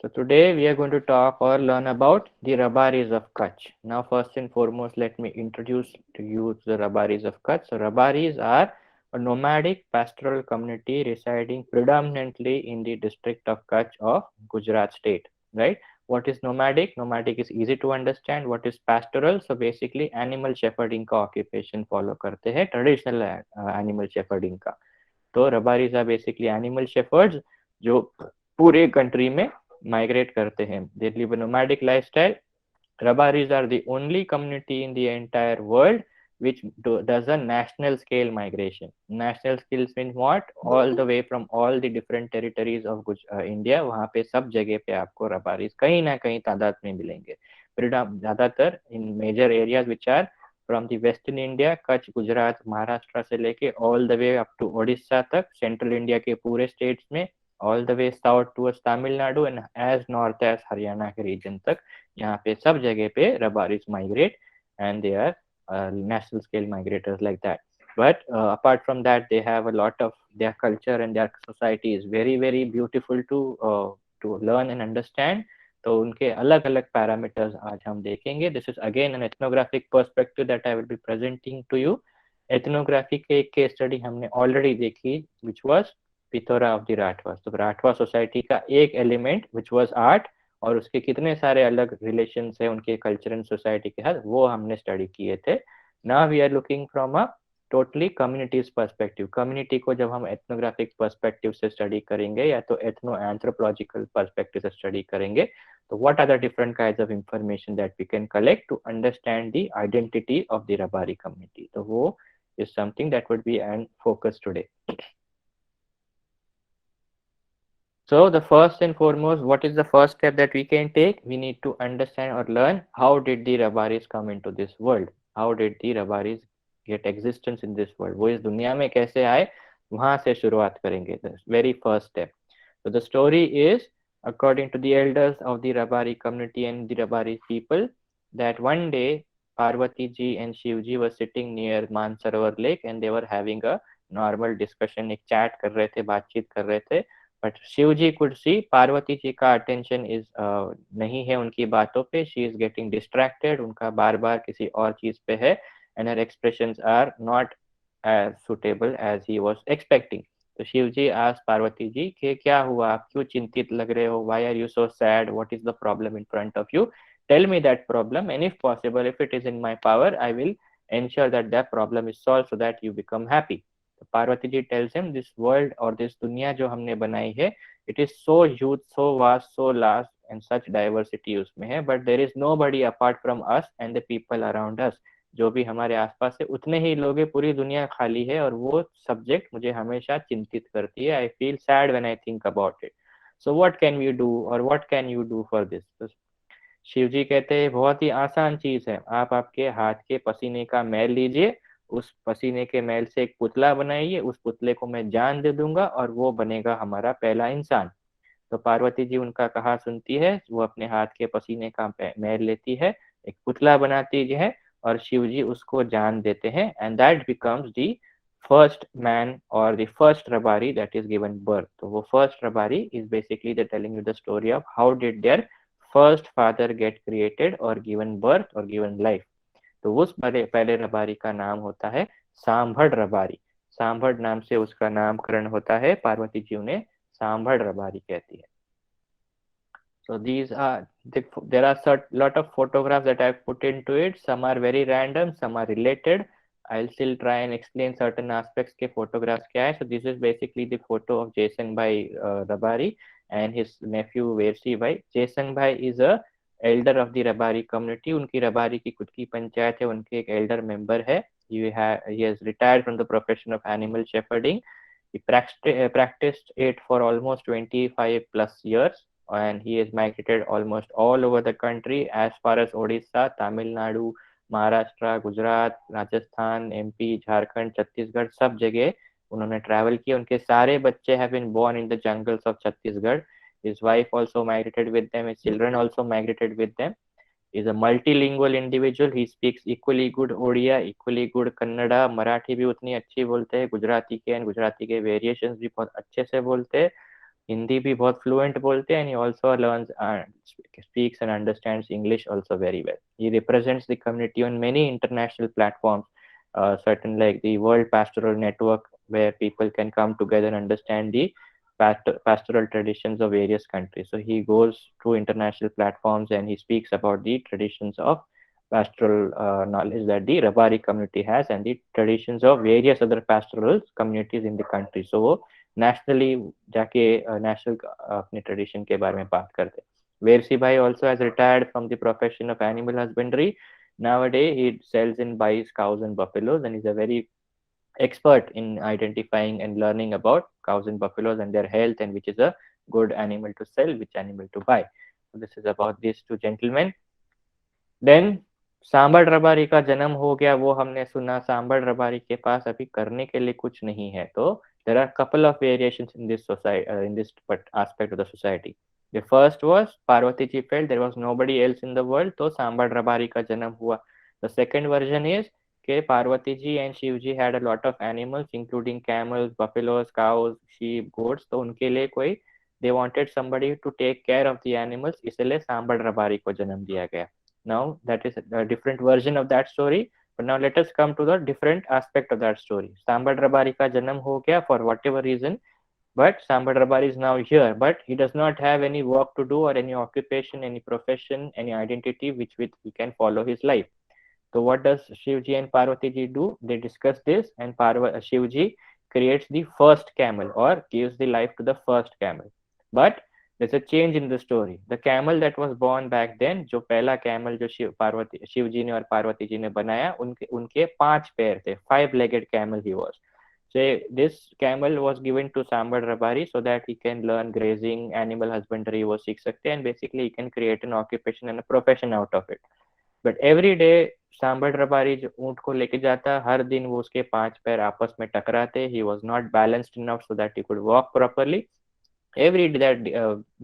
So today we are going to talk or learn about the Rabaris of Kutch. Now first and foremost let me introduce to you the Rabaris of Kutch. So Rabaris are a nomadic pastoral community residing predominantly in the district of Kutch of Gujarat state, right? What is nomadic? Nomadic is easy to understand. What is pastoral? So basically animal shepherding का occupation follow करते हैं, traditional animal shepherding का. तो रबारीज are basically animal shepherd's जो पूरे country में migrate करते हैं. They live a nomadic lifestyle. Rabaris are the only community in the entire world which does a national scale migration. National scales means what? All the way from all the different territories of India. वहाँ पे सब जगह पे आपको रबारीज कहीं ना कहीं तादाद में मिलेंगे. ज़्यादातर in major areas which are from the western India, Kutch, Gujarat, Maharashtra से लेके all the way up to Odisha तक, सेंट्रल इंडिया के पूरे स्टेट्स में, all the way south towards Tamil Nadu and as north as Haryana के रीजन तक. यहाँ पे सब जगह पे Rabaris migrate and they are national scale migrators like that. But apart from that, they have a lot of their culture and their society is very very beautiful to learn and understand. तो उनके अलग अलग parameters आज हम देखेंगे. This is again an ethnographic perspective that I will be presenting to you. Ethnography के एक case study हमने ऑलरेडी देखी which was Pithora of the Rathwa. तो राठवा सोसाइटी का एक एलिमेंट विच वाज आर्ट और उसके कितने सारे अलग रिलेशन है उनके कल्चर एंड सोसाइटी के साथ, वो हमने स्टडी किए थे. Now we are looking from a totally communities perspective. Community को जब हम एथनोग्राफिक पर्सपेक्टिव से स्टडी करेंगे या तो एथनो एंथ्रोपोलॉजिकल पर्सपेक्टिव से स्टडी करेंगे, तो what are the different kinds of information that we can collect to understand the identity of the Rabari community. तो वो is something that would be an focus today. So the first and foremost, what is the first step that we can take? We need to understand or learn how did the Rabaris come into this world? How did the Rabaris get existence in this world? वो इस दुनिया में कैसे आए, वहाँ से शुरुआत करेंगे. The very first step. So the story is, according to the elders of the Rabari community and the Rabari people, that one day Parvati ji and Shiv ji were sitting near Mansarovar lake and they were having a normal discussion. एक chat कर रहे थे, बातचीत कर रहे थे. But Shiv ji could see Parvati ji का attention is नहीं है उनकी बातों पे. She is getting distracted. उनका बार बार किसी और चीज पे है एंड her expressions are not as suitable as he was expecting. तो शिव जी आज पार्वती जी के क्या हुआ, आप क्यों चिंतित लग रहे हो, why are you so sad, what is the problem in front of you, tell me that problem and if possible, if it is in my power, I will ensure that that problem is solved so that you become happy. तो Parvati ji tells him, this world और this दुनिया जो हमने बनाई है, it is so huge, so vast, so last and such diversity उसमें है, but there is nobody apart from us and the people around us. जो भी हमारे आसपास है उतने ही लोग हैं, पूरी दुनिया खाली है और वो सब्जेक्ट मुझे हमेशा चिंतित करती है. I feel sad when I think about it. So what can we do और what can you do for this. Shiv ji कहते हैं बहुत ही आसान चीज है, आप आपके हाथ के पसीने का मैल लीजिए, उस पसीने के मैल से एक पुतला बनाइए, उस पुतले को मैं जान दे दूंगा और वो बनेगा हमारा पहला इंसान. तो पार्वती जी उनका कहा सुनती है, वो अपने हाथ के पसीने का मैल लेती है, एक पुतला बनाती है और शिव जी उसको जान देते हैं and that becomes the first man और the first Rabari that is given birth. तो वो first Rabari is basically the telling you the story of how did their first father get created और गिवन बर्थ और गिवन लाइफ. तो उस पहले रबारी का नाम होता है सांभड़ रबारी. सांभड़ नाम से उसका नामकरण होता है, पार्वती जी उन्हें सांभड़ रबारी कहती है. So these are there are lot of photographs that I've put into it. Some are very random, some are related. I'll still try and explain certain aspects के photographs क्या है. So this is basically the photo of Jason Bhai Rabari and his nephew Versi Bhai. Jason Bhai is a elder of the Rabari community. उनकी रबारी की खुद की पंचायत है, उनके एक elder member है. He has retired from the profession of animal shepherding. He practiced it for almost 25 plus years and he has migrated almost all over the country as far as Odisha, Tamil Nadu, Maharashtra, Gujarat, Rajasthan, MP, Jharkhand, Chhattisgarh, सब जगह उन्होंने travel किया. उनके सारे बच्चे have been born in the jungles of Chhattisgarh. His wife also migrated with them. His children also migrated with them. He is a multilingual individual. He speaks equally good Odia, equally good Kannada. Marathi भी उतनी अच्छी बोलते हैं, गुजराती के and Gujarati के variations भी बहुत अच्छे से बोलते हैं. हिंदी भी बहुत फ्लुएंट बोलते हैं, and he also learns speaks and understands English also very well. He represents the community on many international platforms, certain like the World Pastoral Network, where people can come together and understand the pastoral traditions of various countries. So he goes to international platforms and he speaks about the traditions of pastoral knowledge that the Rabari community has and the traditions of various other pastoral communities in the country. So nationally जाके national अपने tradition के बारे में बात करते हैं। वेरसी भाई also has retired from the profession of animal husbandry. Nowadays, he sells and buys cows and buffaloes, and is a very expert in identifying and learning about cows and buffaloes and their health and which is a good animal to sell, which animal to buy. So this is about these two gentlemen. Then Sambad Rabari का जन्म हो गया, वो हमने सुना। सांबड़ रबारी के पास अभी करने के लिए कुछ नहीं है, तो there are couple of variations in this society, in this aspect of the society. The first was Parvati ji felt there was nobody else in the world, तो सांबड़ रबारी का जन्म हुआ। द सेकंड वर्जन इज के Parvati ji and Shiv ji had a lot of animals including camels, buffaloes, cows, sheep, goats, तो उनके लिए कोई they wanted somebody to take care of the animals, इसलिए सांबड़ रबारी को जन्म दिया गया। Now that is a different version of that story, but now let us come to the different aspect of that story. Sambal Rabari ka janam ho gaya for whatever reason, but Sambal Rabari is now here, but he does not have any work to do or any occupation, any profession, any identity with he can follow his life. So what does Shivji and Parvati ji do? They discuss this, and Shivji creates the first camel or gives the life to the first camel. But there's a change in the story. The camel that was born back then, जो पहला camel जो शिवजी ने और पार्वती जी ने बनाया, उनके उनके 5 पैर थे, 5-legged camel he was. So this camel was given to Sambal Rabari so that he can learn grazing, animal husbandry वो सीख सकते हैं, and basically he can create an occupation and a profession out of it. But every day Sambad Rabari जो ऊंट को लेके जाता, हर दिन वो उसके 5 पैर आपस में टकराते। He was not balanced enough so that he could walk properly. Every day that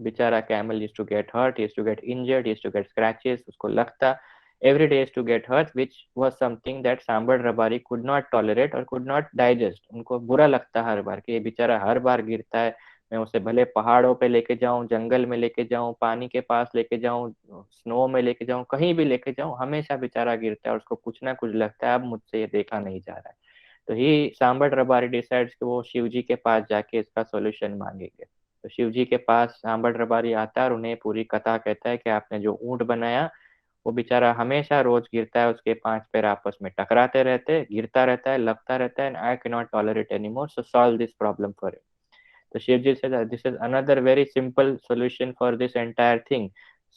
बेचारा camel used to get hurt, used to get injured, used to get scratches, उसको लगता every day is to get hurt, which was something that सांबड़ Rabari could not tolerate और could not digest. उनको बुरा लगता हर बार कि ये बेचारा हर बार गिरता है, मैं उसे भले पहाड़ों पे लेके जाऊं, जंगल में लेके जाऊं, पानी के पास लेके जाऊं, स्नो में लेके जाऊं, कहीं भी लेके जाऊं, हमेशा बेचारा गिरता है और उसको कुछ ना कुछ लगता है अब मुझसे ये देखा नहीं जा रहा है। तो ही सांबड़ रबारी डिसाइड्स कि वो शिव जी के पास जाके इसका सॉल्यूशन मांगेंगे। तो शिव जी के पास सांबड़ रबारी आता है और उन्हें पूरी कथा कहता है कि आपने जो ऊंट बनाया वो बेचारा हमेशा रोज गिरता है, उसके 5 पैर आपस में टकराते रहते, गिरता रहता है, लगता रहता है, and I can not tolerate any more, so solve this problem for it. So Shivji says that this is another very simple solution for this entire thing.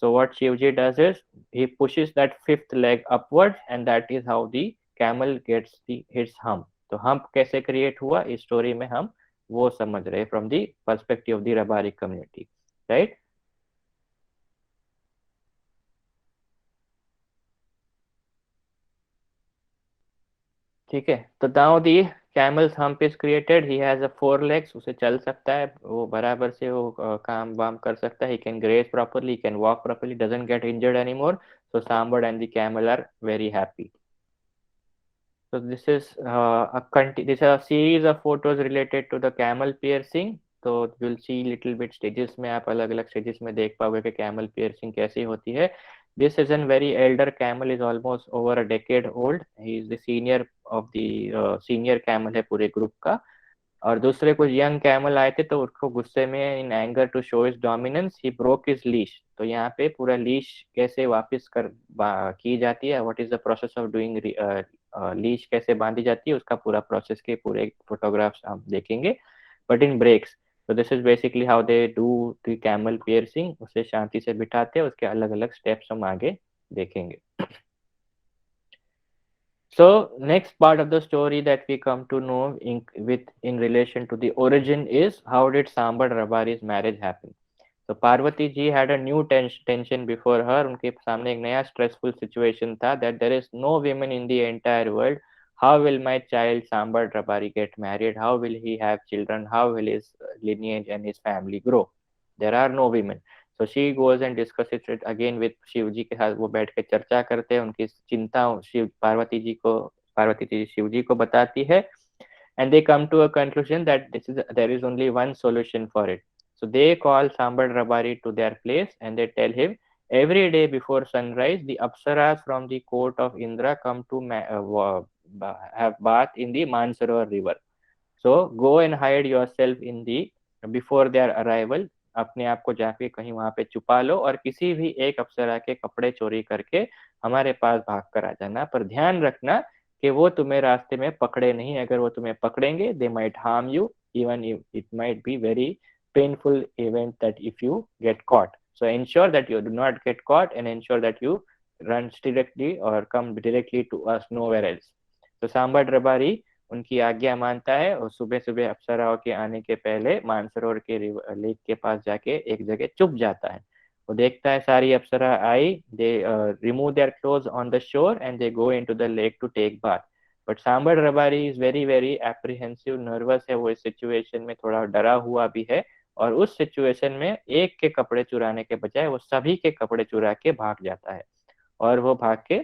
So what Shivji does is he pushes that 5th leg upwards, and that is how the camel gets the its hump. तो hump कैसे create हुआ इस story में हम वो समझ रहे from the perspective of the Rabari community, right? ठीक है, तो now the camel's hump is created. He has a 4 legs, उसे चल सकता है, वो बराबर से वो काम वाम कर सकता है. He can graze properly, he can walk properly, doesn't get injured anymore. So Sambad and the camel are very happy. So this is this is a series of photos related to the camel piercing. तो you'll see little bit stages में आप अलग अलग stages में देख पाओगे कि camel piercing कैसी होती है. This is a very elder camel, is almost over a decade old. He is the senior of the senior camel है पूरे group का. और दूसरे कुछ यंग कैमल आए थे तो उसको गुस्से में in anger to show his dominance he broke his leash. तो यहाँ पे पूरा लीश कैसे वापस की जाती है, what is the process of doing leash कैसे बांधी जाती है, उसका पूरा प्रोसेस के पूरे फोटोग्राफ्स हम देखेंगे, बट इन ब्रेक्स. तो this is basically how they do the camel piercing. उसे शांति से बिठाते हैं, उसके अलग अलग स्टेप्स हम आगे देखेंगे. So next part of the story that we come to know in relation to the origin is how did Sambad Rabari's marriage happen. So Parvati ji had a new tension before her. उनके सामने एक नया stressful situation था that there is no women in the entire world. How will my child Sambad Rabari get married? How will he have children? How will his lineage and his family grow? There are no women. So she goes and discusses it again with Shiv जी के साथ. वो बैठ के चर्चा करते हैं, उनकी चिंता शिव पार्वती जी शिव जी को बताती है, and they come to a conclusion that there is only one solution for it. So they call Sambad Rabari to their place and they tell him every day before sunrise, the Apsaras from the court of Indra come to have bath in the Mansarovar river. So go and hide yourself in the before their arrival. अपने आप को जाके कहीं वहां पे छुपा लो और किसी भी एक अप्सरा के कपड़े चोरी करके हमारे पास भाग कर आ जाना, पर ध्यान रखना कि वो तुम्हें रास्ते में पकड़े नहीं। अगर वो तुम्हें पकड़ेंगे they might harm you, even it might be very painful event that if you get caught. So ensure that you do not get caught and ensure that you run directly or come directly to us, nowhere else. तो सांबड़ रबारी उनकी आज्ञा मानता है और सुबह सुबह अप्सराओं के आने के पहले मानसरोवर के लेक के पास जाके एक जगह चुप जाता है। वो देखता है सारी अप्सरा आई, they remove their clothes on the shore and they go into the lake to take bath. But Sambad Rabari is very very apprehensive, nervous है वो, इस सिचुएशन में थोड़ा डरा हुआ भी है और उस सिचुएशन में एक के कपड़े चुराने के बजाय वो सभी के कपड़े चुरा के भाग जाता है और वो भाग के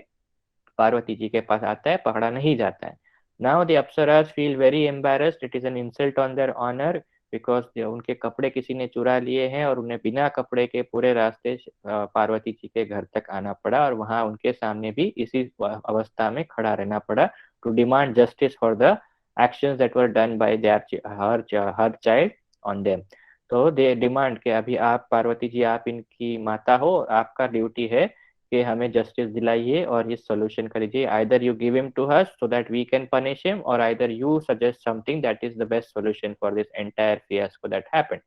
पार्वती जी के पास आता है, पकड़ा नहीं जाता है। Now the apsaras feel very embarrassed, it is an insult on their honour because उनके कपड़े किसी ने चुरा लिए हैं और उन्हें बिना कपड़े के पूरे रास्ते पार्वती जी के घर तक आना पड़ा और वहां उनके सामने भी इसी अवस्था में खड़ा रहना पड़ा to demand justice for the actions that were done by her child on them. तो दे डिमांड के अभी आप पार्वती जी आप इनकी माता हो, आपका ड्यूटी है कि हमें जस्टिस दिलाइए और ये सोल्यूशन करिए। Either you give him to us so that we can punish him और either you suggest something that is the best solution for this entire fiasco that happened.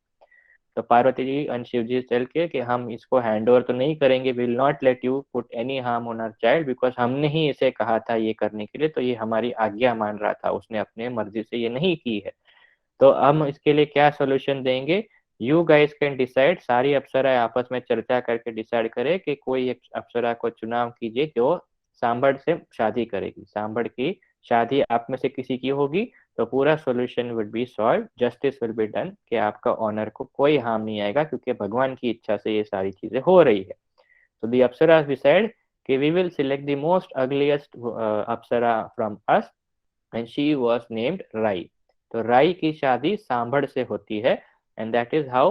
तो पार्वती जी एंड शिव जी चल के कि हम इसको हैंड ओवर तो नहीं करेंगे, will not let you put any harm on our child because हमने ही इसे कहा था ये करने के लिए, तो ये हमारी आज्ञा मान रहा था, उसने अपने मर्जी से ये नहीं की है। तो हम इसके लिए क्या सोल्यूशन देंगे, यू गाइस कैन डिसाइड। सारी अप्सरा आपस में चर्चा करके डिसाइड करे कि कोई एक अप्सरा को चुनाव कीजिए जो सांबड़ से शादी करेगी। सांबड़ की शादी आप में से किसी की होगी तो पूरा solution will be solve, justice will be done कि आपका ऑनर को कोई हार्म नहीं आएगा क्योंकि भगवान की इच्छा से ये सारी चीजें हो रही है। So the Apsaras decide कि we will select the most ugliest Apsara from us and she was named Rai. तो राई की शादी सांभर से होती है and that is how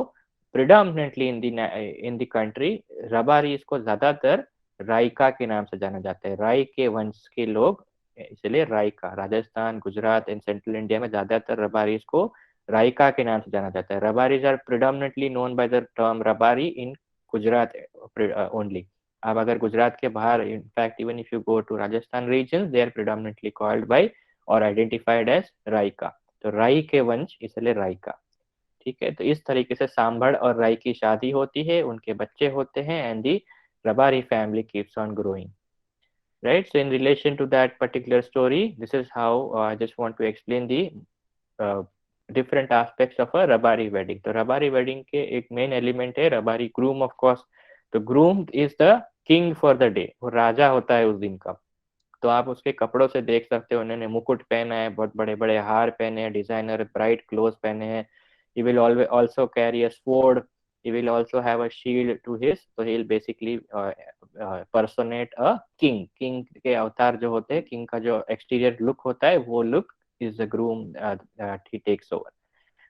predominantly in the country रबारीज को ज्यादातर राइका के नाम से जाना जाता है। राई के वंश के लोग, इसलिए Raika, Rajasthan Gujarat and central India में ज्यादातर रबारीज को राइका के नाम से जाना जाता है। Rabaris are predominantly known by the term Rabari in Gujarat only. अब अगर गुजरात के बाहर, in fact even if you go to Rajasthan region, they are predominantly called by और आइडेंटिफाइड एज राइका। तो राई के वंश इसलिए राइका। ठीक है, तो इस तरीके से सांभर और राई की शादी होती है, उनके बच्चे होते हैं and the Rabari family keeps on growing. Right, so in relation to that particular story, this is how I just want to explain the different aspects of a Rabari wedding. तो रबारी वेडिंग के एक मेन एलिमेंट है Rabari groom, of course. तो groom is the king for the day, वो राजा होता है उस दिन का। तो आप उसके कपड़ों से देख सकते हो, उन्होंने मुकुट पहना है, बहुत बड़े बड़े हार पहने हैं, डिजाइनर ब्राइट क्लोथ पहने हैं। he will always also carry a sword, he will also have a shield to his, so he will basically personate a king। king के अवतार जो होते हैं, king का जो एक्सटीरियर लुक होता है वो look is the groom that he takes over।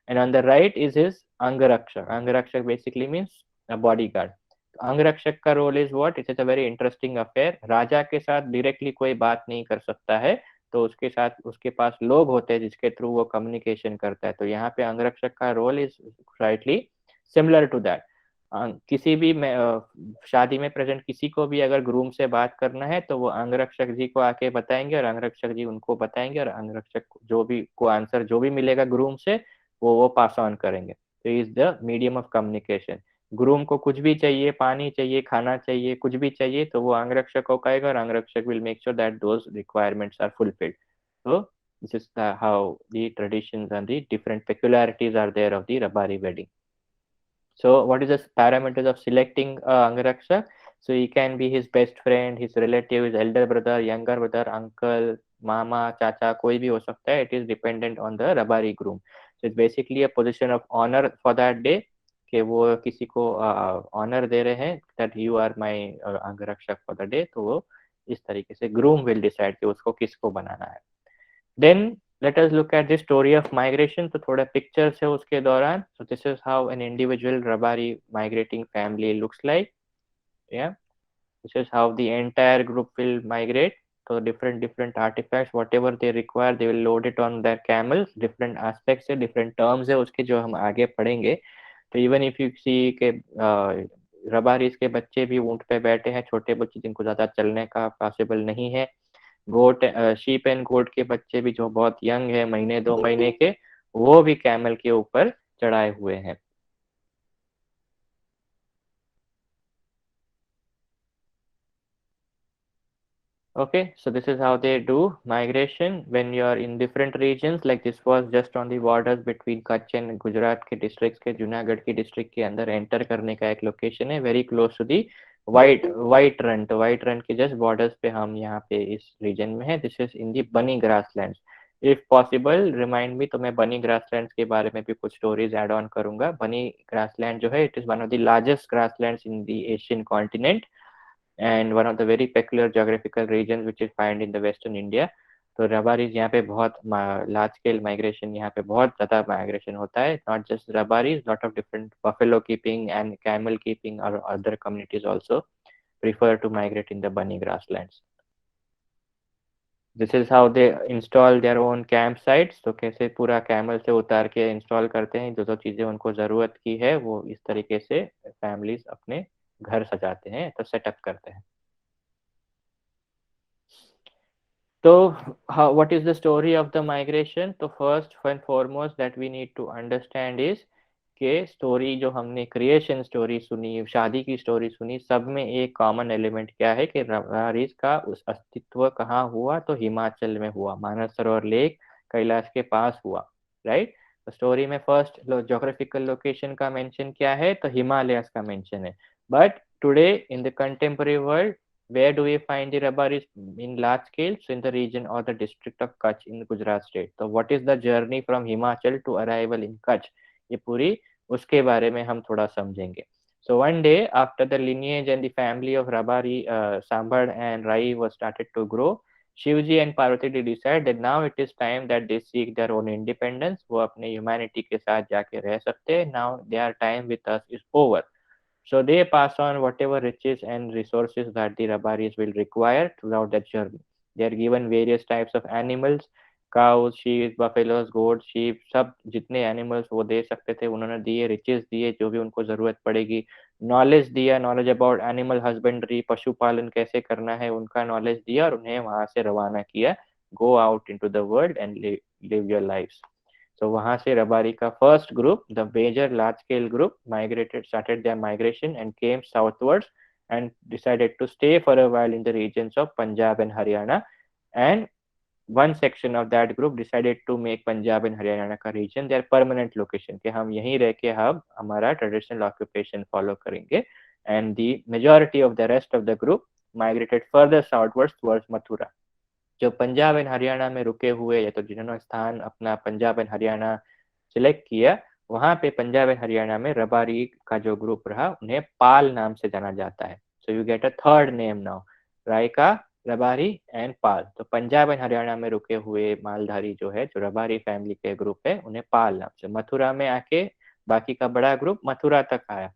and on the right is his अंगरक्षक। अंगरक्षक basically means a bodyguard। अंगरक्षक का role is what, it is a very interesting affair. राजा के साथ डायरेक्टली कोई बात नहीं कर सकता है, तो उसके साथ उसके पास लोग होते हैं जिसके थ्रू वो कम्युनिकेशन करता है। तो यहाँ पे अंगरक्षक का role is slightly similar to that. किसी भी शादी में प्रेजेंट किसी को भी अगर ग्रूम से बात करना है तो वो अंगरक्षक जी को आके बताएंगे और अंगरक्षक जी उनको बताएंगे और अंगरक्षक जो भी को आंसर जो भी मिलेगा ग्रूम से वो पास ऑन करेंगे। तो is the medium of communication. Groom को कुछ भी चाहिए, पानी चाहिए, खाना चाहिए, कुछ भी चाहिए, तो वो अंगरक्षक को कहेगा और अंगरक्षक will make sure that those requirements are fulfilled. So this is how the traditions and the different peculiarities are there of the Rabari wedding. So what is the parameters of selecting Angarakshak? So he can be his best friend, his relative, his elder brother, younger brother, uncle, mama, chacha, कोई भी हो सकता है। It is dependent on the Rabari groom. So it's basically a position of honor for that day कि वो किसी को honour दे रहे हैं that you are my अंगरक्षक for the day। तो वो इस तरीके से groom will decide कि उसको किसको बनाना है। Then Let us look at the story of migration. तो थोड़ा pictures है उसके दौरान. So this is how an individual Rabari migrating family looks like. Yeah, this is how the entire group will migrate. So different artifacts, whatever they require, they will load it on their camels. Different aspects है, different terms है उसके जो हम आगे पढ़ेंगे. तो even if you see के रबारीज के बच्चे भी ऊंट पे बैठे हैं, छोटे बच्चे जिनको ज्यादा चलने का पॉसिबल नहीं है. गोट शीप एंड गोट के बच्चे भी जो बहुत यंग है, महीने 2 महीने के, वो भी कैमल के ऊपर चढ़ाए हुए हैं. Okay, so this is how they do migration when you are in different regions. Like this was just on the borders between Kutch and Gujarat के districts के, जूनागढ़ की district के अंदर enter करने का एक location है, very close to the white run. तो white run के just borders पे हम यहाँ पे इस region में है. This is in the bunny grasslands. If possible, remind me, तो मैं bunny grasslands के बारे में भी कुछ stories add on करूँगा. Bunny grassland जो है, it is one of the largest grasslands in the Asian continent and one of the very peculiar geographical regions which is found in the western India. तो रबारीज यहाँ पे बहुत large scale migration, यहाँ पे बहुत ज़्यादा माइग्रेशन होता है. Not just Rabaris, lot of different buffalo keeping and camel keeping और other communities also prefer to migrate in the bunny grasslands. This is how they install their own campsites. तो कैसे पूरा कैमल से उतार के इंस्टॉल करते हैं, जो जो चीज़ें उनको ज़रूरत की है वो इस तरीके से फैमिलीज अपने घर सजाते हैं, तो सेटअप करते हैं. So, what is the story of the migration? तो first and foremost that we need to understand is कि स्टोरी जो हमने क्रिएशन स्टोरी सुनी, शादी की स्टोरी सुनी, सब में एक कॉमन एलिमेंट क्या है कि रबारीज का उस अस्तित्व कहाँ हुआ, तो हिमाचल में हुआ, मानसरोवर लेक कैलाश के पास हुआ. राइट. तो स्टोरी में फर्स्ट जोग्राफिकल लोकेशन का मेंशन क्या है, तो हिमालयस का मेंशन है. But today in the contemporary world, where do we find the rubber in large scale? So in the region or the district of Kutch in Gujarat state. So what is the journey from Himachal to arrival in Kutch? ये पूरी उसके बारे में हम थोड़ा समझेंगे. So one day after the lineage and the family of Rabari, Sambhad and Rai was started to grow, Shivji and Parvati decided that now it is time that they seek their own independence. वो अपने humanity के साथ जाके रह सकते हैं. Now their time with us is over. So they pass on whatever riches and resources that the Rabaris will require throughout that journey. They are given various types of animals, cows, sheep, buffaloes, goats, sheep, सब जितने animals वो दे सकते थे उन्होंने दिए, riches दिए जो भी उनको ज़रूरत पड़ेगी, knowledge दिया, knowledge about animal husbandry, पशुपालन कैसे करना है उनका knowledge दिया, और उन्हें वहाँ से रवाना किया, go out into the world and live your lives. So वहाँ से रबारी का first group, the major large scale group, started their migration and came southwards and decided to stay for a while in the regions of Punjab and Haryana. And one section of that group decided to make Punjab and Haryana का region their permanent location, कि हम यहीं रह के हम हमारा traditional occupation follow करेंगे. And the majority of the rest of the group migrated further southwards towards Mathura. जो पंजाब एंड हरियाणा में रुके हुए, या तो जिन्होंने स्थान अपना पंजाब एंड हरियाणा सिलेक्ट किया, वहां पे पंजाब एंड हरियाणा में रबारी का जो ग्रुप रहा उन्हें पाल नाम से जाना जाता है. So you get a third name now, Raika, Rabari and Pal. तो पंजाब एंड हरियाणा में रुके हुए मालधारी जो है, जो रबारी फैमिली के ग्रुप है, उन्हें पाल नाम से. मथुरा में आके बाकी का बड़ा ग्रुप मथुरा तक आया.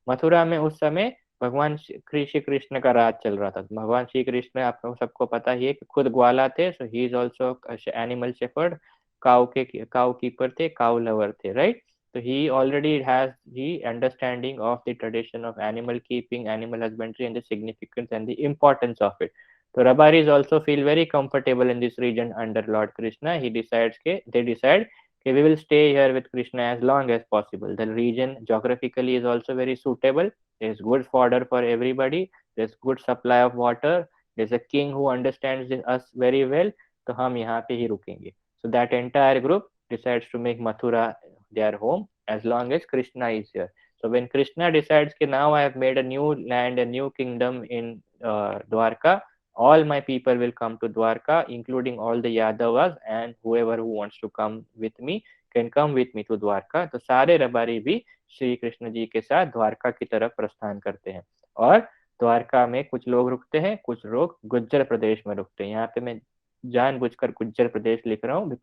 मथुरा में उस समय भगवान श्री कृष्ण का राज चल रहा था. भगवान श्री कृष्ण आपको सबको पता ही है कि खुद ग्वाला थे. So he is also animal shepherd, cow keeper थे, काउ लवर थे. Right. So he already has the understanding of the tradition of animal keeping, animal husbandry, and the significance and the importance of it. So Rabaris also feel very comfortable in this region under Lord Krishna. They decide okay, we will stay here with Krishna as long as possible. The region geographically is also very suitable. There's good fodder for everybody. There's good supply of water. There's a king who understands us very well. तो हम यहाँ पे ही रुकेंगे. So that entire group decides to make Mathura their home as long as Krishna is here. So when Krishna decides that now I have made a new land, a new kingdom in Dwarka, all my people will come to Dwarka, including all the Yadavas, and whoever who wants to come with me can come with me to Dwarka. तो सारे रबारी भी श्री कृष्ण जी के साथ द्वारका की तरफ प्रस्थान करते हैं. और द्वारका में कुछ लोग रुकते हैं, कुछ लोग गुज्जर प्रदेश में रुकते हैं. यहाँ पे मैं जानबूझकर गुज्जर प्रदेश लिख रहा हूँ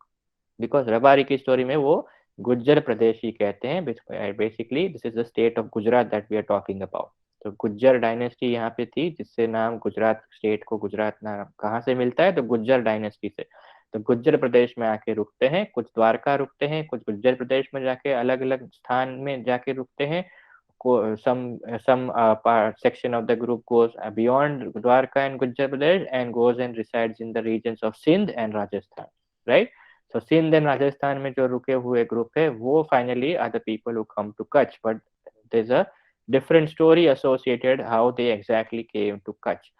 बिकॉज रबारी की स्टोरी में वो गुज्जर प्रदेश ही कहते हैं। Basically this is the state of Gujarat that we are talking about. तो गुज्जर डायनेस्टी यहाँ पे थी, जिससे नाम गुजरात स्टेट को गुजरात नाम कहाँ से मिलता है, तो गुज्जर डायनेस्टी से। तो गुज्जर प्रदेश में आके रुकते हैं, कुछ द्वारका रुकते हैं, कुछ गुज्जर प्रदेश में जाके अलग अलग स्थान में जाके रुकते हैं। Some section of the group goes beyond Dwarka and Gujjar Pradesh and goes and resides in the regions of Sindh and Rajasthan, right? So Sindh and Rajasthan में जो रुके हुए ग्रुप है वो finally are the people who come to Kutch, but there's a different story associated how they exactly came to Kutch.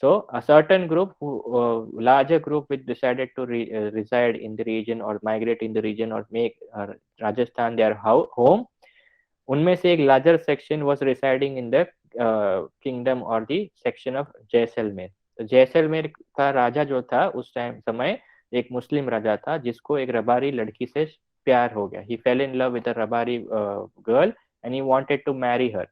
So a certain group, who larger group, which decided to reside in the region or migrate in the region or make Rajasthan their home, उनमें से एक larger section was residing in the kingdom और the section of Jaisalmer. तो जैसलमेर का राजा जो था उस time समय एक मुस्लिम राजा था, जिसको एक रबारी लड़की से प्यार हो गया। He fell in love with a Rabari girl and he wanted to marry her.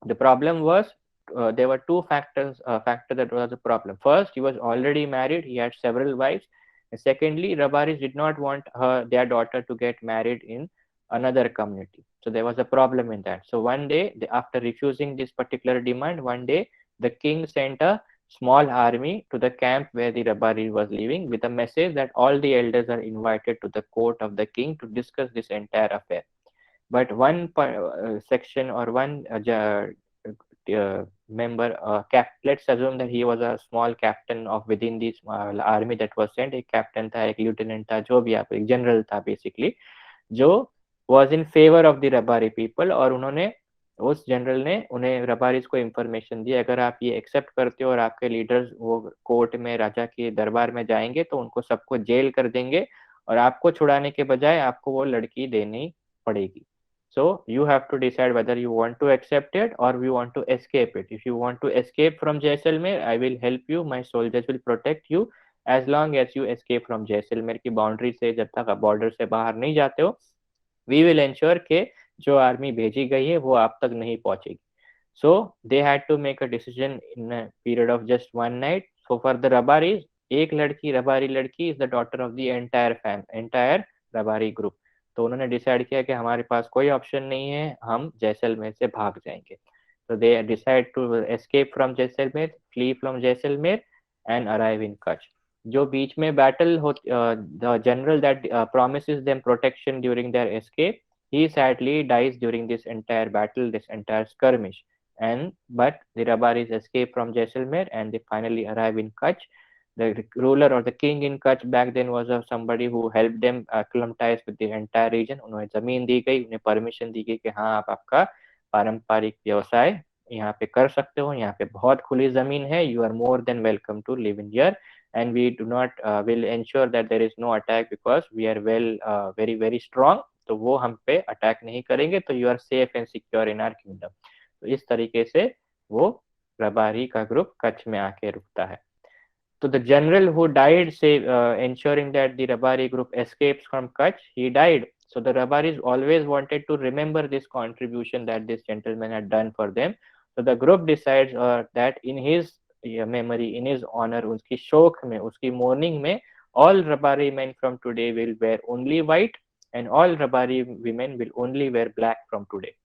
The problem was, there were two factors that was the problem. First, he was already married, he had several wives. And secondly, Rabaris did not want their daughter to get married in another community. So there was a problem in that. So one day, after refusing this particular demand, one day the king sent a small army to the camp where the Rabari was living, with a message that all the elders are invited to the court of the king to discuss this entire affair. But one section or one member, let's assume that he was a small captain of within this army that was sent. एक captain था, एक lieutenant था, जो भी आप, एक general था basically, जो was in favor of the Rabari people। और उन्होंने, उस जनरल ने उन्हें रबारीज को इंफॉर्मेशन दी, अगर आप ये एक्सेप्ट करते हो और आपके लीडर्स वो कोर्ट में राजा के दरबार में जाएंगे तो उनको सबको जेल कर देंगे, और आपको छुड़ाने के बजाय आपको वो लड़की देनी पड़ेगी। So you have to decide whether you want to accept it or you want to escape it. If you want to escape from Jaisalmer, I will help you. My soldiers will protect you as long as you escape from Jaisalmer की boundary से, जब तक आप border से बाहर नहीं जाते हो, we will ensure कि जो आर्मी भेजी गई है वो आप तक नहीं पहुंचेगी। So they had to make a decision in a period of just one night. So for the Rabaris, एक लड़की, रबारी लड़की is the daughter of the entire Rabari group। तो उन्होंने डिसाइड किया कि हमारे पास कोई ऑप्शन नहीं है, हम जैसलमेर से भाग जाएंगे। तो they decide to escape from Jaisalmer, flee from Jaisalmer and arrive in Kutch. जो बीच में बैटल हो, the general that promises them protection during their escape, he sadly dies during this entire battle, this entire skirmish. And but the Rabaris escape from Jaisalmer and they finally arrive in Kutch. The ruler or the king in Kutch back then was somebody who helped them acclimatize with the entire region। उन्हें जमीन दी गई, उन्हें permission दी गई कि हाँ आप आपका पारंपरिक व्यवसाय यहाँ पे कर सकते हो, यहाँ पे बहुत खुली जमीन है, you are more than welcome to live in here and we do not will ensure that there is no attack because we are very very strong. तो वो हम पे अटैक नहीं करेंगे, तो you are safe and secure in our kingdom. तो इस तरीके से वो रबारी का ग्रुप कच्छ में आके रुकता है। So the general who died, say, ensuring that the Rabari group escapes from Kutch, he died. So the Rabaris always wanted to remember this contribution that this gentleman had done for them. So the group decides that in his memory, in his honor, उसकी शोक में, उसकी mourning में, all Rabari men from today will wear only white and all Rabari women will only wear black from today.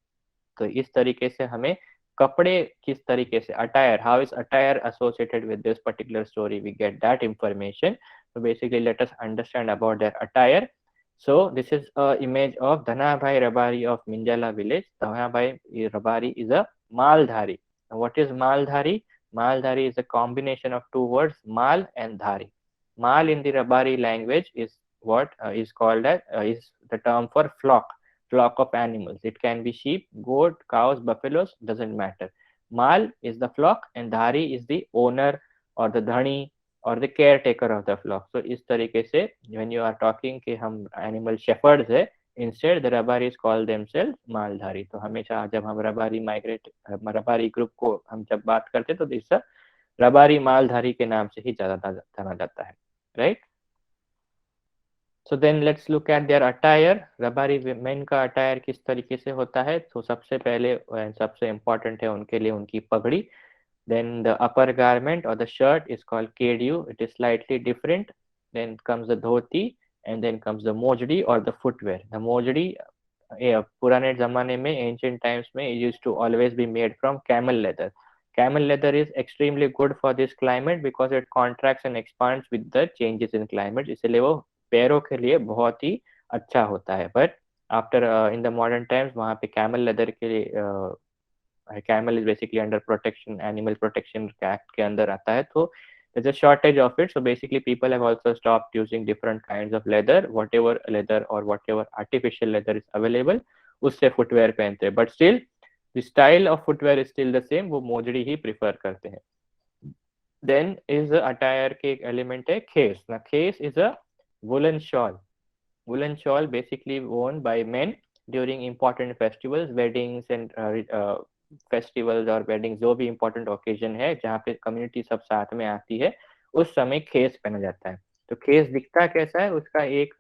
तो इस तरीके से हमें कपड़े किस तरीके से, attire, how is attire associated with this particular story, we get that information. so basically let us understand about their attire. So this is a image of Dhanabhai Rabari of Minjala village. Dhanabhai Rabari is a Maldhari. Now what is Maldhari? Maldhari is a combination of two words, Mal and Dhari. Mal in the Rabari language is what is called as is the term for flock of animals. It can be sheep, goat, cows, buffaloes, doesn't matter. Mal is the flock and Dhari is the owner or the dhani or the caretaker of the flock. So इस तरीके से when you are talking कि हम animal shepherds है, instead the Rabaris call themselves Maldhari. तो हमेशा जब हम रबारी ग्रुप को हम जब बात करते तो इस रबारी मालधारी के नाम से ही ज्यादा जाना जाता है, right. So then let's look at their attire. Rabari men का अटायर किस तरीके से होता है, तो सबसे पहले सबसे इम्पोर्टेंट है उनके लिए उनकी पगड़ी। then the upper garment or the shirt is called kedu, it is slightly different. Then comes the dhoti, and then comes the mojdi or the footwear. The mojdi, पुराने जमाने में ancient times में it used to always be made from camel leather. Camel leather is extremely good for this climate because it contracts and expands with the changes in climate, इसलिए वो पैरों के लिए बहुत ही अच्छा होता है. But after in the modern times वहाँ पे camel leather के लिए camel is basically under protection, animal protection act के अंदर आता है, तो there's a shortage of it. So basically people have also stopped using different kinds of leather, whatever leather or whatever artificial leather is available, उससे footwear पहनते हैं. But still the style of footwear is still the same, वो मोजड़ी ही prefer करते हैं. Then is the attire के एक element है खेस. Now खेस is a woolen shawl. Woolen shawl basically worn by men during important festivals, weddings and festivals और weddings, जो भी important occasion है जहाँ पे community सब साथ में आती है, उस समय खेस पहना जाता है. तो खेस दिखता कैसा है, उसका एक,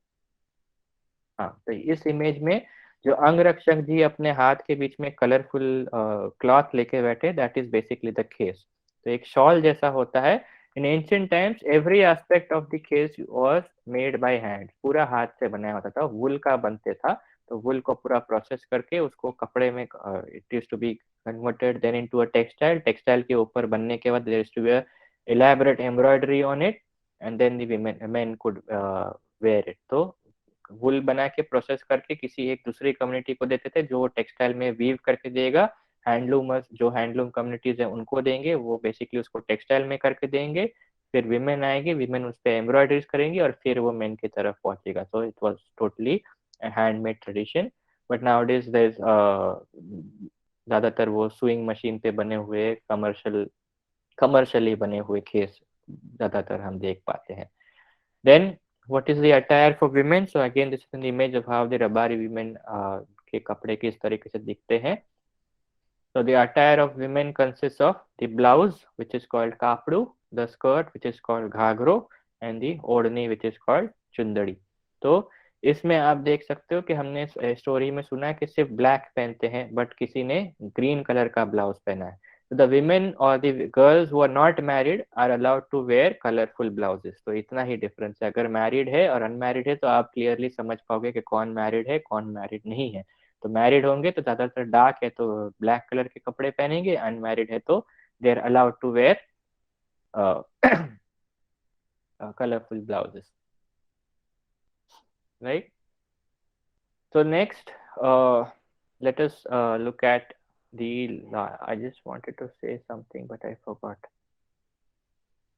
हाँ, तो इस इमेज में जो अंगरक्षक जी अपने हाथ के बीच में कलरफुल क्लॉथ लेके बैठे, दैट इज बेसिकली द खेस. तो एक शॉल जैसा होता है. इन ancient times every aspect of the खेस वाज मेड बाय हैंड, पूरा हाथ से बनाया होता था, वुल का बनते था. तो वुल को पूरा प्रोसेस करके उसको कपड़े में it used to be converted then into a textile. Textile के ऊपर बनने के बाद there is to be a elaborate embroidery on it and then the men could wear it. तो वुल बना के प्रोसेस करके किसी एक दूसरी कम्युनिटी को देते थे जो टेक्सटाइल में वीव करके देगा. हैंडलूमर्स जो हैंडलूम कम्युनिटीज है उनको देंगे, वो बेसिकली उसको टेक्सटाइल में करके देंगे. फिर विमेन आएगी, विमेन उस पर एम्ब्रॉयडरीज करेंगी और फिर वो मेन की तरफ पहुंचेगा. So it was totally handmade tradition. But nowadays there ज्यादातर वो सुइंग मशीन पे बने हुए कमर्शियली बने हुए खेस ज्यादातर हम देख पाते हैं. Then what is the attire for women? So again this is an image of how the Rabari women के कपड़े किस तरीके से दिखते हैं. So the attire of women consists of the blouse which is called kapdu, the skirt which is called घाघरो and the ओढ़नी which is called चुंदड़ी. तो इसमें आप देख सकते हो कि हमने स्टोरी में सुना है कि सिर्फ ब्लैक पहनते हैं, बट किसी ने ग्रीन कलर का ब्लाउज पहना है. So the women or the girls who are not married are allowed to wear colorful blouses. तो इतना ही डिफरेंस है. अगर मैरिड है और अनमैरिड है तो आप क्लियरली समझ पाओगे कि कौन मैरिड है कौन मैरिड नहीं है. तो मैरिड होंगे तो ज्यादातर डार्क है तो ब्लैक कलर के कपड़े पहनेंगे, अनमैरिड है तो they are allowed to wear colourful blouses, right. So next, let us look at the. I just wanted to say something, but I forgot.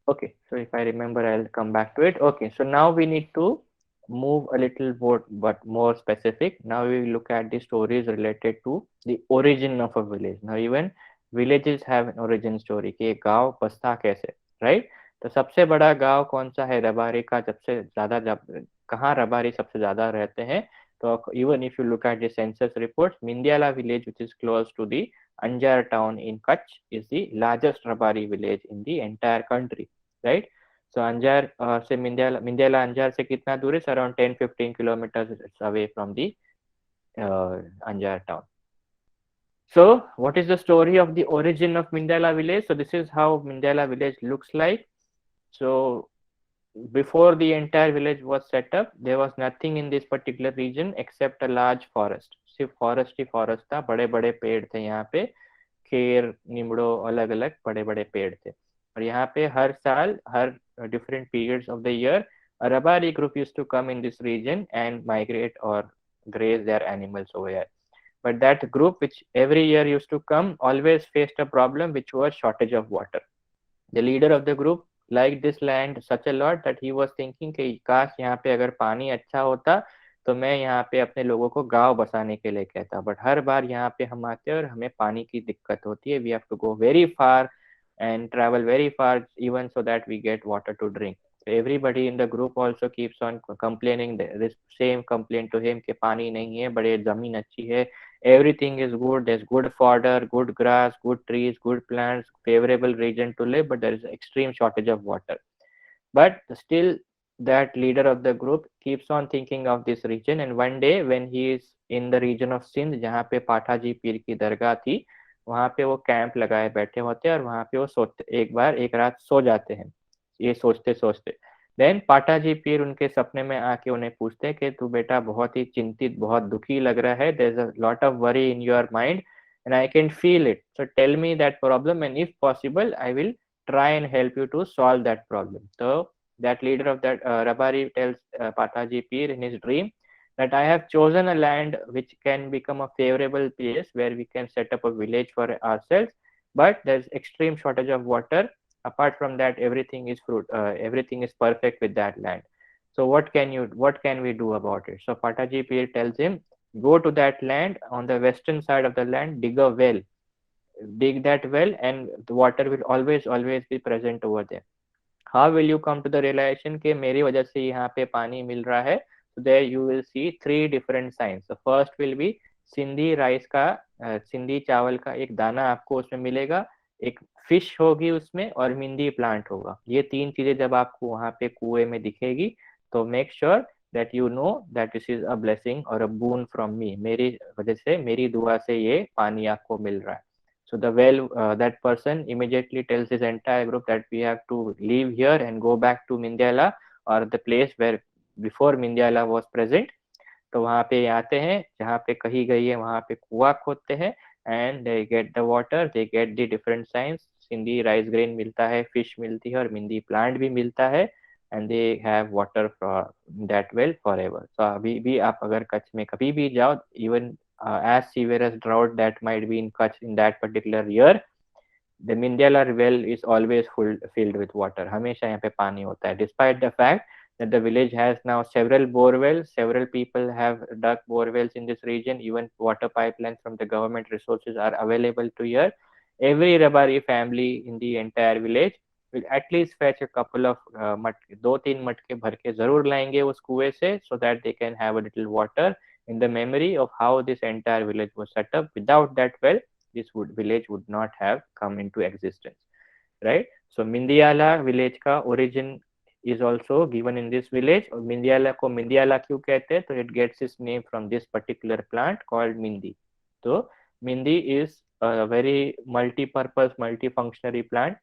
Okay, so if I remember, I'll come back to it. Okay, so now we need to move a little more, but more specific. Now we look at the stories related to the origin of a village. Now even villages have an origin story कि एक गांव बसता कैसे, right? तो सबसे बड़ा गांव कौन सा है रबारी का, सबसे ज्यादा कहाँ रबारी सबसे ज्यादा रहते हैं. तो even if you look at the census reports, Mindiala village, which is close to the Anjar town in Kutch, is the largest Rabari village in the entire country, right? So Anjar से Mindiala Anjar से कितना दूर है? Around 10-15 kilometers away from the Anjar town. So what is the story of the origin of Mindiala village? So this is how Mindiala village looks like. So before the entire village was set up, there was nothing in this particular region except a large forest. सिर्फ forest ही forest था, बड़े बड़े पेड़ थे यहाँ पे, खेर नीमड़ो अलग अलग बड़े बड़े पेड़ थे. और यहाँ पे हर साल हर different periods of the year a Rabari group used to come in this region and migrate or graze their animals over here. But that group which every year used to come always faced a problem, which was shortage of water. The leader of the group liked this land such a lot that he was thinking कि काश यहाँ पे अगर पानी अच्छा होता तो मैं यहाँ पे अपने लोगों को गांव बसाने के लिए कहता. बट हर बार यहाँ पे हम आते हैं और हमें पानी की दिक्कत होती है. We have to go very far and travel very far even so that we get water to drink. So everybody in the group also keeps on complaining this same complaint to him कि पानी नहीं है, बड़े जमीन अच्छी है, everything is good, there's good fodder, good grass, good trees, good plants, favorable region to live, but there is extreme shortage of water. But still that leader of the group keeps on thinking of this region, and one day when he is in the region of Sindh जहाँ पे पाठाजी पीर की दरगाह थी, वहाँ पे वो camp लगाए बैठे होते हैं और वहाँ पे वो सोते, एक बार एक रात सो जाते हैं ये सोचते सोचते. देन पाटाजी पीर उनके सपने में आके उन्हें पूछते हैं कि तू बेटा बहुत ही चिंतित, बहुत दुखी लग रहा है, there is a lot of worry in your mind and I can feel it, so tell me that problem and if possible I will try and help you to solve that problem. So that leader of that Rabari tells Pataji Peer in his dream that I have chosen a land which can become a favorable place where we can set up a village for ourselves, but there's extreme shortage of water. Apart from that, everything is perfect with that land. So what can we do about it? So Pataji Peer tells him, go to that land, on the western side of the land, dig that well, and the water will always be present over there. How will you come to the realization कि मेरी वजह से यहाँ पे पानी मिल रहा है? So there you will see three different signs. The first will be Sindhi rice का, सिंधी चावल का एक दाना आपको उसमें मिलेगा, एक फिश होगी उसमें, और मिंदी प्लांट होगा. ये तीन चीजें जब आपको वहां पे कुएं में दिखेगी, तो make sure that you know that this is a blessing और अ बून फ्रॉम मी. मेरी वजह से, मेरी दुआ से ये पानी आपको मिल रहा है. So that person immediately tells his entire group that we have to leave here and go back to Mindyala, or the place where before Mindyala was present. तो वहाँ पे आते हैं, जहाँ पे कही गई है वहाँ पे कुआं खोदते हैं, and they get the water, they get the different science. Sindhi rice grain मिलता है, फिश मिलती है, और मिंदी प्लांट भी मिलता है, and they have water for that well forever. सो अभी भी आप अगर कच्छ में कभी भी जाओ, even as severe as drought that might be in Kutch in that particular year, the Mindyala well is always filled with water. हमेशा यहाँ पे पानी होता है. Despite the fact that the village has now several bore wells, several people have dug bore wells in this region, even water pipelines from the government resources are available to here. Every Rabari family in the entire village will at least fetch a couple of दो तीन मटके भर के जरूर लाएंगे उस कुएं से, so that they can have a little water in the memory of how this entire village was set up. Without that well, this village would not have come into existence, right? So Mindiala village का origin is also given in this village. और मिंदियाला को मिंदियाला क्यों कहते हैं? तो it gets its name from this particular plant called mindi. तो mindi is a very multi-purpose, multi-functionary plant.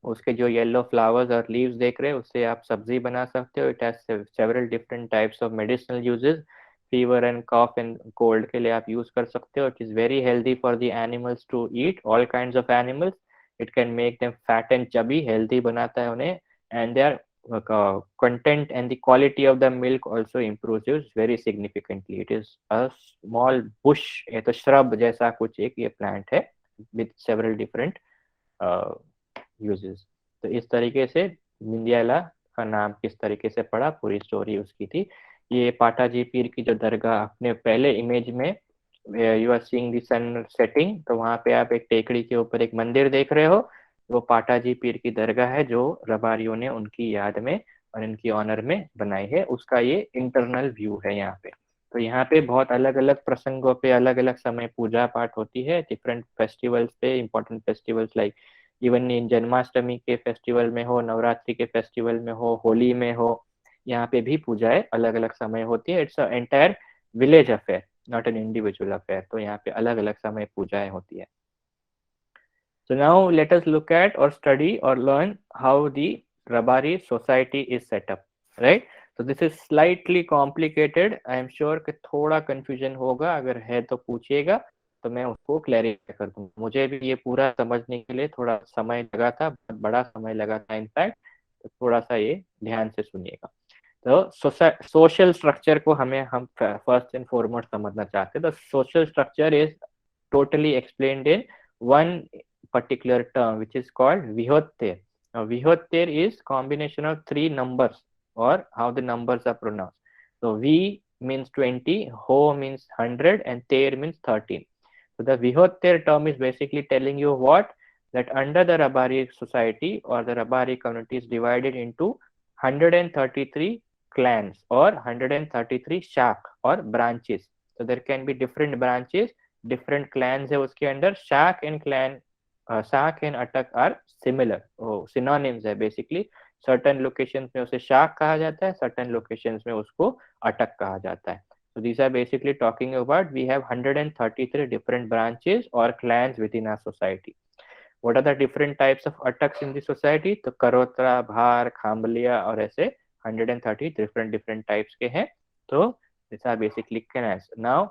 उसके जो येलो फ्लावर्स और लीव्स देख रहे हैं, उससे आप सब्जी बना सकते हो. It has several different types of medicinal uses. Fever and cough and cold के लिए आप यूज कर सकते हो. It is very healthy for the animals to eat, all kinds of animals. It can make them fat and chubby, healthy बनाता है उन्हें. And they are content and the quality of the milk also improves very significantly. It is a small bush, ये तो shrub जैसा कुछ एक ये plant है with several different यूजेस. तो इस तरीके से मिंदियाला का नाम किस तरीके से पड़ा, पूरी स्टोरी उसकी थी. ये पाटाजी पीर की जो दरगाह, अपने पहले इमेज में you are seeing the sun setting, तो वहां पे आप एक टेकड़ी के ऊपर एक मंदिर देख रहे हो. वो पाटाजी पीर की दरगाह है जो रबारियों ने उनकी याद में और इनकी ऑनर में बनाई है. उसका ये इंटरनल व्यू है यहाँ पे. तो यहाँ पे बहुत अलग अलग प्रसंगों पे अलग अलग समय पूजा पाठ होती है, डिफरेंट फेस्टिवल्स पे, important festivals like even in Janmashtami के फेस्टिवल में हो, नवरात्रि के फेस्टिवल में हो, होली में हो, यहाँ पे भी पूजाएं अलग अलग समय होती है. Its entire village affair, not an individual affair. तो यहाँ पे अलग अलग समय पूजाएं होती है. So now let us look at or study or learn how the Rabari society is set up, right? So this is slightly complicated. I am sure कि थोड़ा confusion होगा, अगर है तो पूछिएगा तो मैं उसको क्लैरिफाई कर दूँ. मुझे भी ये पूरा समझने के लिए थोड़ा समय लगा था, बहुत बड़ा समय लगा था इनफैक्ट. तो थोड़ा सा ये ध्यान से सुनिएगा. तो सोशल स्ट्रक्चर को हम फर्स्ट एंड फॉरमोस्ट समझना चाहते हैं. The social structure is totally explained in one particular term which is called Vihottir. Now Vihottir is combination of three numbers, or how the numbers are pronounced. So V means 20, Ho means 100, and Ter means 13. So the Vihottir term is basically telling you what? That under the Rabari society or the Rabari community is divided into 133 clans or 133 shak or branches. So there can be different branches, different clans है उसके अंदर. शाक and clan, शाक and अटक are similar, synonyms है basically. Certain locations में उसे शाक कहा जाता है, सर्टेन लोकेशंस में उसको अटक कहा जाता है. So these are basically talking about we have 133 different branches or clans within our society. What are the different types of attacks in the society? तो करोत्रा, भार, खाम्बलिया और ऐसे 130 डिफरेंट टाइप्स के हैं। तो this are basically clans. Now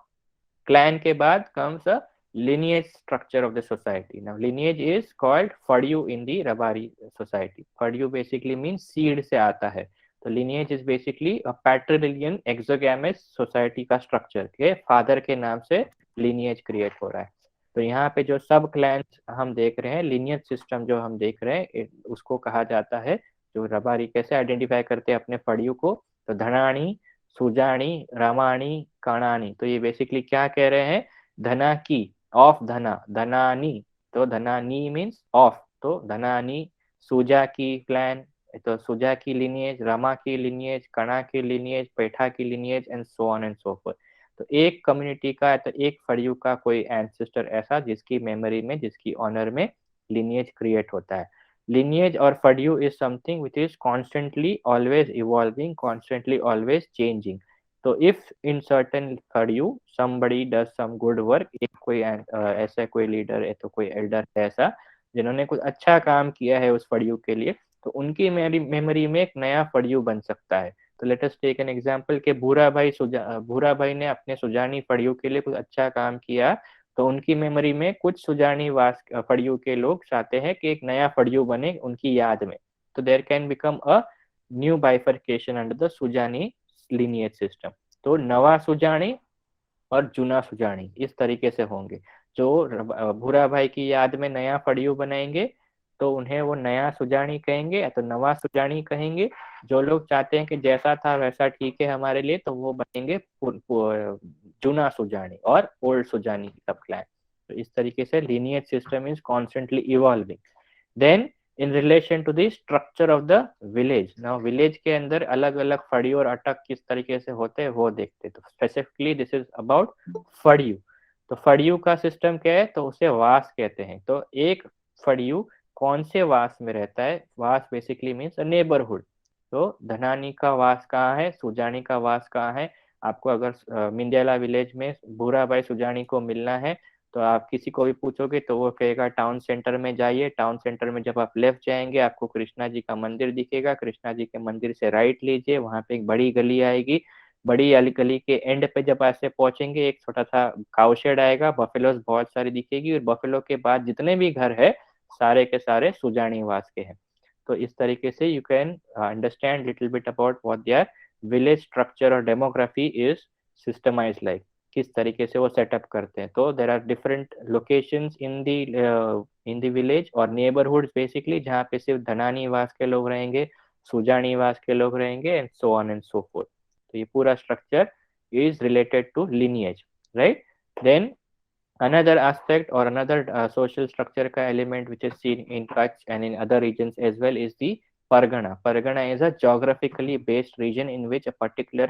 clan के बाद comes a lineage structure of the society. Now lineage is called फड़ियू in the Rabari society. फड़ियू basically means seed से आता है। तो lineage is basically a patrilineal exogamous society का structure के father के नाम से lineage create हो रहा है। तो यहाँ पे जो सब क्लैंस हम देख रहे हैं, lineage system जो हम देख रहे हैं, उसको कहा जाता है, जो रबारी कैसे आइडेंटिफाई करते हैं अपने फड़ियू को, तो धनानी, सुजानी, रामाणी, काणानी। तो ये बेसिकली क्या कह रहे हैं, धना की, ऑफ धना, धनानी, तो धनानी मीन्स ऑफ, तो धनानी, सुजा की क्लैन, तो सुजा की लिनिएज, रमा की लिनिएज, कणा की लिनिएज, पैठा की lineage and so on and so forth. तो एक कम्युनिटी का, तो एक फड़ियू का कोई एंसेस्टर ऐसा जिसकी मेमोरी में, जिसकी ऑनर में लिनिएज क्रिएट होता है। lineage or fadyu is something which is constantly always evolving, constantly always changing. So if in certain fadyu somebody does some good work, एक कोई ऐसा कोई लीडर है, तो कोई एल्डर है ऐसा जिन्होंने कुछ अच्छा काम किया है उस फड़ियू के लिए, तो उनकी मेमोरी में एक नया फड़ियू बन सकता है। तो let us take an example के भूरा भाई ने अपने सुजानी फड़ियू के लिए कुछ अच्छा काम किया, तो उनकी मेमोरी में कुछ सुजानी वास फड़ियू के लोग चाहते हैं कि एक नया फड़ियू बने उनकी याद में। तो there can become a new bifurcation under the Sujani lineage system. तो नवा सुजानी और जूना सुजानी इस तरीके से होंगे। जो भूरा भाई की याद में नया फड़ियू बनाएंगे तो उन्हें वो नया सुजानी कहेंगे या तो नवा सुजानी कहेंगे। जो लोग चाहते हैं कि जैसा था वैसा ठीक है हमारे लिए, तो वो बनेंगे जूना सुजानी और ओल्ड सुजानी सब क्लैन। तो इस तरीके से lineage system is constantly evolving. Then in relation to the structure of the village, now village के अंदर अलग अलग फड़ी और अटक किस तरीके से होते हैं वो देखते हैं। तो स्पेसिफिकली दिस इज अबाउट फड़ियू। तो फड़ियू का सिस्टम क्या है, तो उसे वास कहते हैं। तो एक फड़ियू कौन से वास में रहता है, वास बेसिकली मीन्स नेबरहुड। तो धनानी का वास कहाँ है, सुजानी का वास कहाँ है। आपको अगर मिंदेला विलेज में भूरा भाई सुजानी को मिलना है, तो आप किसी को भी पूछोगे तो वो कहेगा टाउन सेंटर में जाइए। टाउन सेंटर में जब आप लेफ्ट जाएंगे आपको कृष्णा जी का मंदिर दिखेगा, कृष्णा जी के मंदिर से राइट लीजिए, वहां पे एक बड़ी गली आएगी। बड़ी गली के एंड पे जब ऐसे पहुंचेंगे एक छोटा सा काउशेड आएगा, बफेलोज बहुत सारी दिखेगी, और बफेलो के बाद जितने भी घर है सारे के सारे सुजानी वास के हैं। तो इस तरीके से you can understand little bit about what their village structure और डेमोग्राफी इज सिस्टमाइज लाइक, किस तरीके से वो सेटअप करते हैं। तो there are different locations in the village और नेबरहुड बेसिकली, जहाँ पे सिर्फ धनानी वास के लोग रहेंगे, सुजानी वास के लोग रहेंगे and so on and so forth. तो ये पूरा structure is related to lineage, right. Then another aspect or another social structure ka element which is seen in Kutch and in other regions as well is the Pargana. Pargana is a geographically based region in which a particular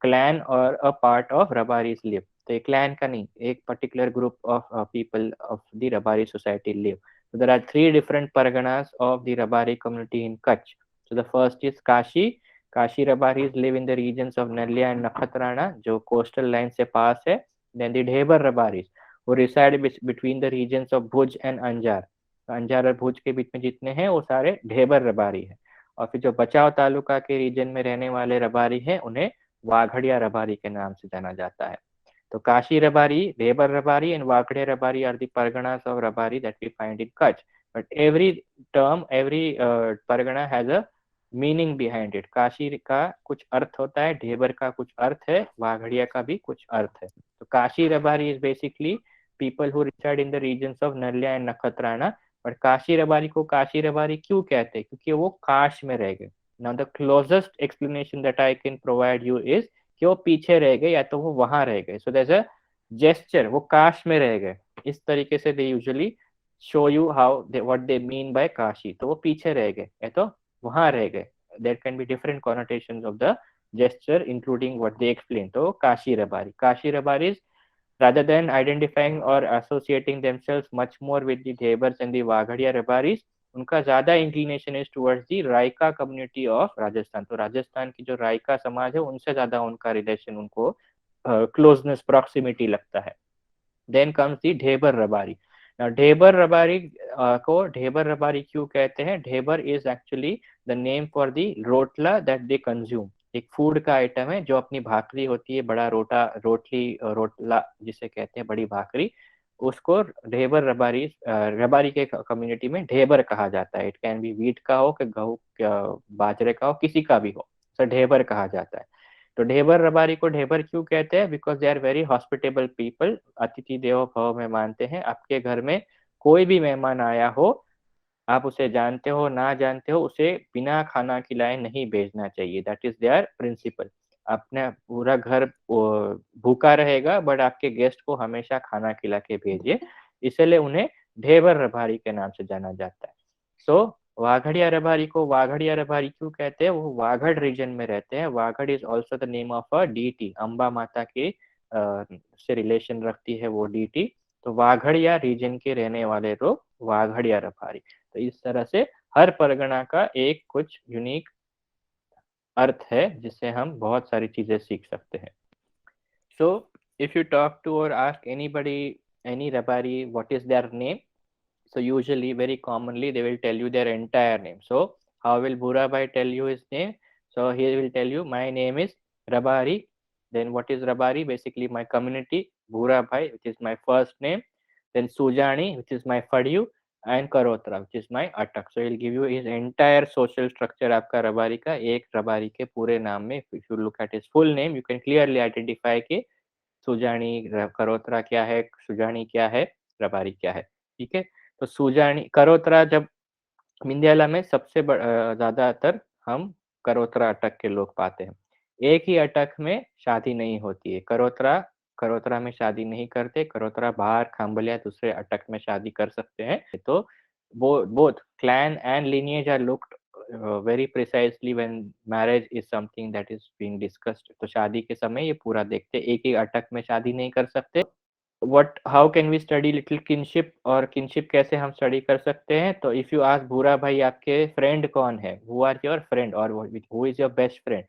clan or a part of Rabaris live. तो एक clan का नहीं, एक particular group of people of the Rabari society live. So there are three different Parganas of the Rabari community in Kutch. So the first is Kashi. Kashi Rabaris live in the regions of Narlia and Nakhatrana जो coastal line से पास है. Then the Dhebar Rabaris वो reside between the regions of Bhuj and Anjar. तो अंजार और भुज के बीच में जितने हैं वो सारे ढेबर रबारी हैं। और फिर जो बचाव तालुका के रीजन में रहने वाले रबारी हैं उन्हें वाघड़िया रबारी के नाम से जाना जाता है। तो Kashi Rabari, Dhebar Rabari and Vaghadiya Rabari are the parganas of Rabari that we find in Kutch. But every term, every pargana has a meaning behind it. Kashi का कुछ अर्थ होता है, ढेबर का कुछ अर्थ है, वाघड़िया का भी कुछ अर्थ है। तो Kashi Rabari is basically people who reside in the regions of Naliya and Nakhatrana. But Kashi Rabari को काशी रबारी क्यों कहते हैं, क्योंकि वो काश में रह गए। Now the closest explanation that I can provide you is कि वो पीछे रह गए या तो वो वहां रह गए। So there is a gesture, वो काश में रह गए, इस तरीके से they usually show you how what they mean by Kashi. तो वो पीछे रह गए या तो वहां रह गए। There can be different connotations of the gesture including what they explain. तो Kashi Rabari rather than identifying or associating themselves much more with the Thebers and the Waghadia Rabaris, उनका ज्यादा inclination is towards the Raika community of Rajasthan. तो राजस्थान की जो रायका समाज है उनसे ज्यादा उनका रिलेशन, उनको क्लोजनेस, प्रॉक्सिमिटी लगता है। Then comes the Dhebar Rabari. Dhebar Rabari को ढेबर रबारी क्यों कहते हैं? Dhebar is actually the name for the rotla that they consume. एक फूड का आइटम है जो अपनी भाकरी होती है, बड़ा रोटला जिसे कहते हैं, बड़ी भाकरी, उसको ढेबर रबारी, रबारी के कम्युनिटी में ढेबर कहा जाता है। इट कैन बी वीट का हो, कि गेहूं, बाजरे का हो, किसी का भी हो, तो ढेबर कहा जाता है। तो ढेबर रबारी को ढेबर क्यों कहते हैं? Because they are very hospitable people. अतिथि देवो भव में मानते हैं। आपके घर में कोई भी मेहमान आया हो, आप उसे जानते हो ना जानते हो, उसे बिना खाना खिलाए नहीं भेजना चाहिए। That is their principle. अपने पूरा घर भूखा रहेगा, बट आपके गेस्ट को हमेशा खाना खिला के भेजिए। इसलिए उन्हें ढेबर रबारी के नाम से जाना जाता है। सो वाघड़िया रबारी को वाघड़िया रबारी क्यों कहते हैं? वो वागड़ रीजन में रहते हैं। Vagad is also the name of a deity. Amba Mata के से रिलेशन रखती है वो डीटी। तो वाघड़िया रीजन के रहने वाले लोग वाघड़िया रबारी। तो इस तरह से हर परगना का एक कुछ यूनिक अर्थ है, जिससे हम बहुत सारी चीजें सीख सकते हैं। So, if you talk to or ask anybody, any Rabari, what is their name? So, usually, very commonly, they will tell you their entire name. So, how will Bura Bhai tell you his name? So, he will tell you, my name is Rabari. Then, what is Rabari? Basically, my community, Bura Bhai, which is my first name. Then, Sujani, which is my Fadiyu. And Karotra, which is my Atak. So, he'll give you his entire social structure आपका रबारी का, एक रबारी के पूरे नाम में. If you look at his full name, you can clearly identify के सुजानी करोत्रा क्या है, सुजानी क्या है, रबारी क्या है। ठीक है? तो सुजानी करोत्रा, जब मिंदयाला में सबसे ज्यादातर हम करोत्रा अटक के लोग पाते हैं। एक ही अटक में शादी नहीं होती है। करोत्रा करोत्रा में शादी नहीं करते। करोत्रा बाहर खाम्बलिया दूसरे अटक में शादी कर सकते हैं। तो both clan and lineage are looked very precisely when marriage is something that is being discussed। तो शादी के समय ये पूरा देखते हैं। एक ही अटक में शादी नहीं कर सकते। What how can we study little kinship, और किनशिप कैसे हम स्टडी कर सकते हैं? तो इफ यू आस्क भूरा भाई आपके फ्रेंड कौन है, हु आर योर फ्रेंड, और who is your best friend,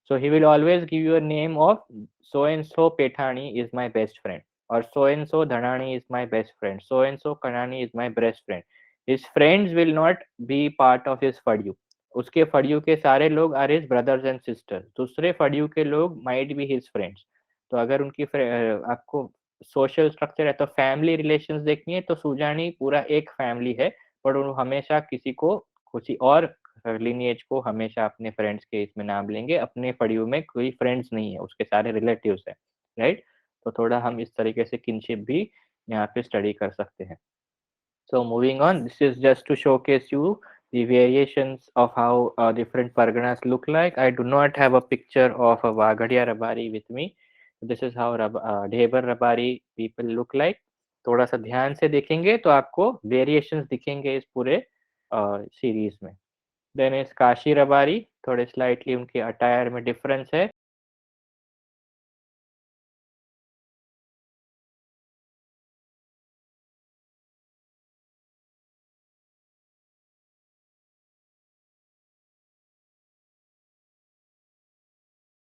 so he will always give you a name of so and so Pethani is my best friend, और so and so Dhanani is my best friend, so and so Kanani is my best friend. His friends will not be part of his फड़यू। उसके फड़यू के सारे लोग are his brothers and sisters. दूसरे फड़यू के लोग माइट बी हिज फ्रेंड्स। तो अगर उनकी आपको सोशल स्ट्रक्चर है तो फैमिली रिलेशंस देखनी है, तो सुजानी पूरा एक फैमिली है, पर वो हमेशा किसी और लिनिएज को हमेशा अपने फ्रेंड्स के इसमें नाम लेंगे। अपने फड़ियों में कोई फ्रेंड्स नहीं है, उसके सारे रिलेटिव्स हैं। राइट? तो थोड़ा हम इस तरीके से किनशिप भी यहाँ पे स्टडी कर सकते हैं। So moving on, this is just to showcase you the variations of how different parganas look like. I do not have a picture of a Vagadia Rabari with me. This is how Dhebar Rabari people look like. थोड़ा सा ध्यान से देखेंगे तो आपको variations दिखेंगे इस पूरे सीरीज में। देन इज काशी रबारी, थोड़े स्लाइटली उनके अटायर में डिफरेंस है।